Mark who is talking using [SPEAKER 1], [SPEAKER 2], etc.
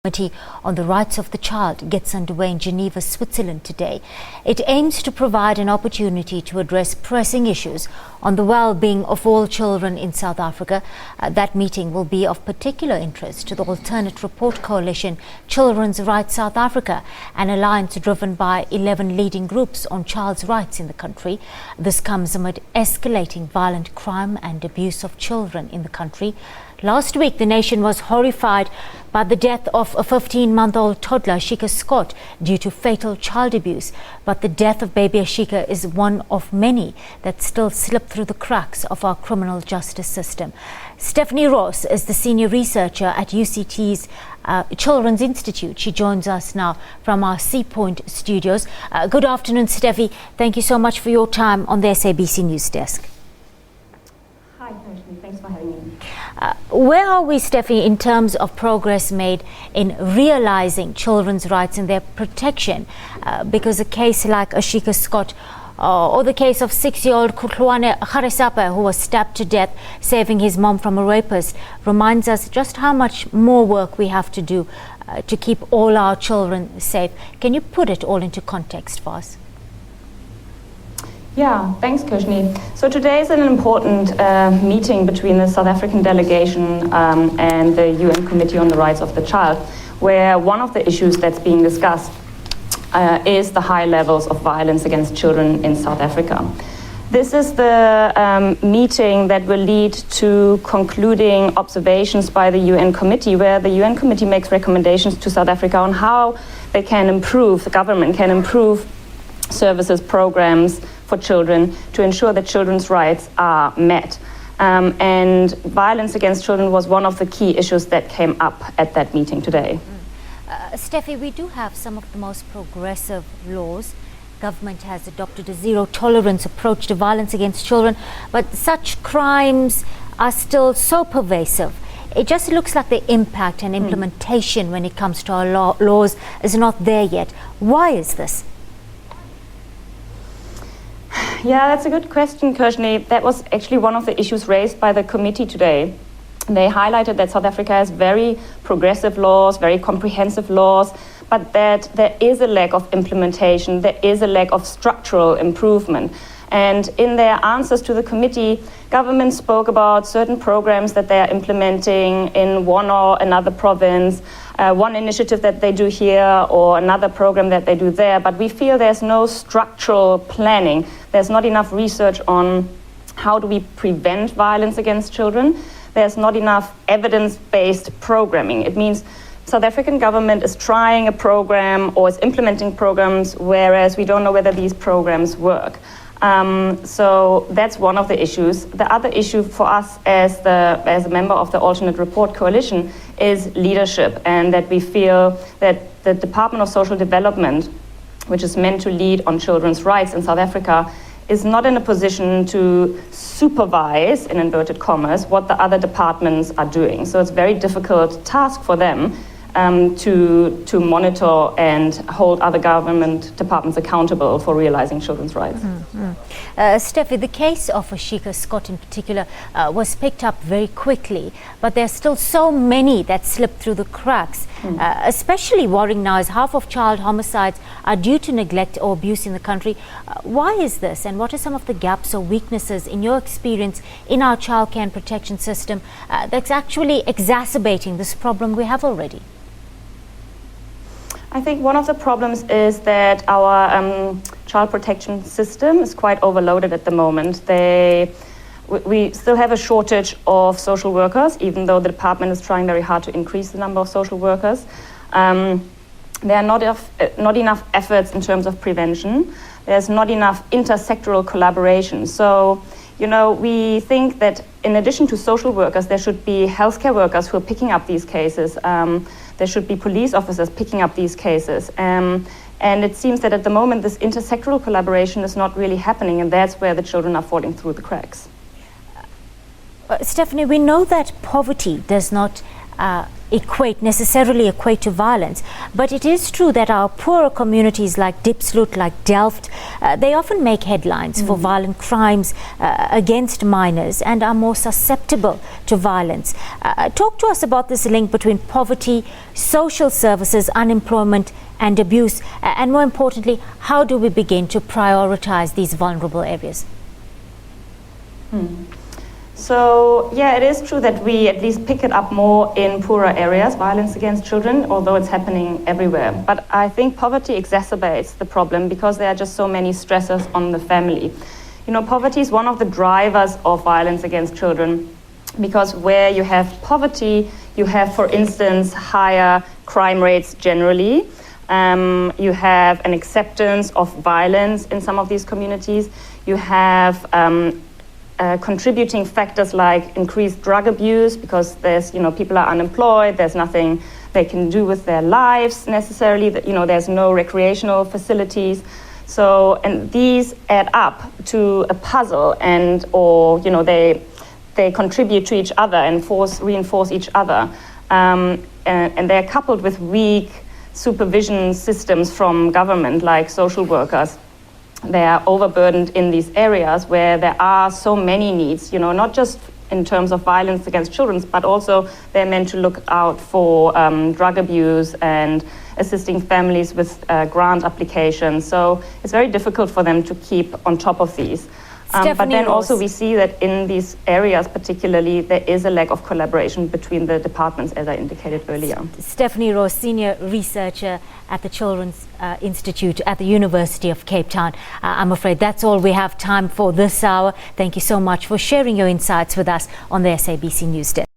[SPEAKER 1] Committee on the Rights of the Child gets underway in Geneva, Switzerland today. It aims to provide an opportunity to address pressing issues on the well-being of all children in South Africa. That meeting will be of particular interest to the Alternate Report Coalition, Children's Rights South Africa, an alliance driven by 11 leading groups on child's rights in the country. This comes amid escalating violent crime and abuse of children in the country. Last week, the nation was horrified by the death of a 15-month-old toddler, Asheeqa Scott, due to fatal child abuse. But the death of baby Asheeqa is one of many that still slip through the cracks of our criminal justice system. Stephanie Ross is the senior researcher at UCT's Children's Institute. She joins us now from our Sea Point studios. Good afternoon, Steffi. Thank you so much for your time on the SABC News Desk.
[SPEAKER 2] Hi, Kirshni. Thanks for having me.
[SPEAKER 1] Where are we, Steffi, in terms of progress made in realizing children's rights and their protection? Because a case like Asheeqa Scott or the case of 6-year-old Kutlwane Kharesapa, who was stabbed to death, saving his mom from a rapist, reminds us just how much more work we have to do to keep all our children safe. Can you put it all into context for us?
[SPEAKER 2] Yeah, thanks, Kirshni. So today is an important meeting between the South African delegation and the UN Committee on the Rights of the Child, where one of the issues that's being discussed is the high levels of violence against children in South Africa. This is the meeting that will lead to concluding observations by the UN Committee, where the UN Committee makes recommendations to South Africa on how they can improve, the government can improve services, programs for children to ensure that children's rights are met. And violence against children was one of the key issues that came up at that meeting today.
[SPEAKER 1] Steffi, we do have some of the most progressive laws. Government has adopted a zero-tolerance approach to violence against children, but such crimes are still so pervasive. It just looks like the impact and implementation when it comes to our laws is not there yet. Why is this?
[SPEAKER 2] Yeah, that's a good question, Kirshni. That was actually one of the issues raised by the committee today. They highlighted that South Africa has very progressive laws, very comprehensive laws, but that there is a lack of implementation, there is a lack of structural improvement. And in their answers to the committee, government spoke about certain programs that they are implementing in one or another province, one initiative that they do here or another program that they do there, but we feel there's no structural planning. There's not enough research on how do we prevent violence against children. There's not enough evidence-based programming. It means South African government is trying a program or is implementing programs, whereas we don't know whether these programs work. So that's one of the issues. The other issue for us as a member of the Alternate Report Coalition is leadership, and that we feel that the Department of Social Development, which is meant to lead on children's rights in South Africa, is not in a position to supervise, in inverted commas, what the other departments are doing. So it's a very difficult task for them to monitor and hold other government departments accountable for realizing children's rights.
[SPEAKER 1] Steffi, the case of Asheeqa Scott in particular was picked up very quickly, but there's still so many that slip through the cracks. Especially worrying now is half of child homicides are due to neglect or abuse in the country. Why is this, and what are some of the gaps or weaknesses in your experience in our childcare and protection system that's actually exacerbating this problem we have already?
[SPEAKER 2] I think one of the problems is that our child protection system is quite overloaded at the moment. We still have a shortage of social workers, even though the department is trying very hard to increase the number of social workers. There are not enough efforts in terms of prevention. There's not enough intersectoral collaboration. So, you know, we think that in addition to social workers, there should be healthcare workers who are picking up these cases. There should be police officers picking up these cases. And it seems that at the moment, this intersectoral collaboration is not really happening, and that's where the children are falling through the cracks.
[SPEAKER 1] Stephanie, we know that poverty does not necessarily equate to violence, but it is true that our poorer communities like Diepsloot, like Delft, they often make headlines for violent crimes against minors and are more susceptible to violence. Talk to us about this link between poverty, social services, unemployment and abuse, and more importantly, how do we begin to prioritize these vulnerable areas?
[SPEAKER 2] So, yeah, it is true that we at least pick it up more in poorer areas, violence against children, although it's happening everywhere. But I think poverty exacerbates the problem because there are just so many stressors on the family. You know, poverty is one of the drivers of violence against children because where you have poverty, you have, for instance, higher crime rates generally. You have an acceptance of violence in some of these communities. You have contributing factors like increased drug abuse because there's, people are unemployed, there's nothing they can do with their lives necessarily, there's no recreational facilities. So, and these add up to a puzzle they contribute to each other and reinforce each other. And they're coupled with weak supervision systems from government like social workers. They are overburdened in these areas where there are so many needs, not just in terms of violence against children, but also they're meant to look out for drug abuse and assisting families with grant applications. So it's very difficult for them to keep on top of these. But then also we see that in these areas particularly, there is a lack of collaboration between the departments, as I indicated earlier.
[SPEAKER 1] Stephanie Rose, Senior Researcher at the Children's Institute at the University of Cape Town. I'm afraid that's all we have time for this hour. Thank you so much for sharing your insights with us on the SABC News Desk.